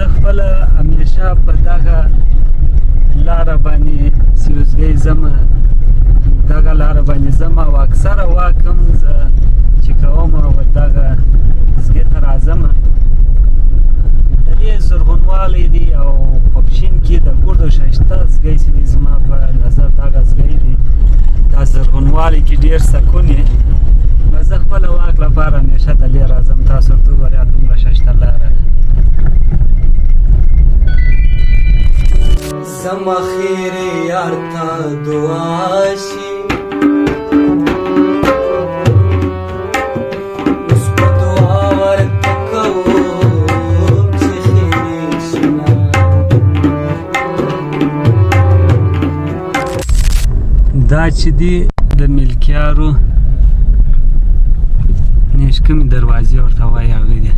زه خپله همیشه په دغه لاره باندې سیوزګۍ ځم، دغه لاره باندې ځم او اکثره واک هم زه چې کوم دغه زګۍ ته راځم. د دې زرغونوالی دی او خوبشین کې د ګردو ښایسته زګۍ چې دی زما په نظر دغه زګۍ دی. دا زرغونوالي کې ډېر سکون یې. نو زه خپله واک لپاره همیشه دلې راځم. تاسو ورته وګورئ دومره ښایسته لاره ده. زما خیر یار تا دعا شي اوس په دعا ورته کوم چې خیر شي. دا چې دی د ملکیارو نیشکمې دروازې ورته وایي هغه دی.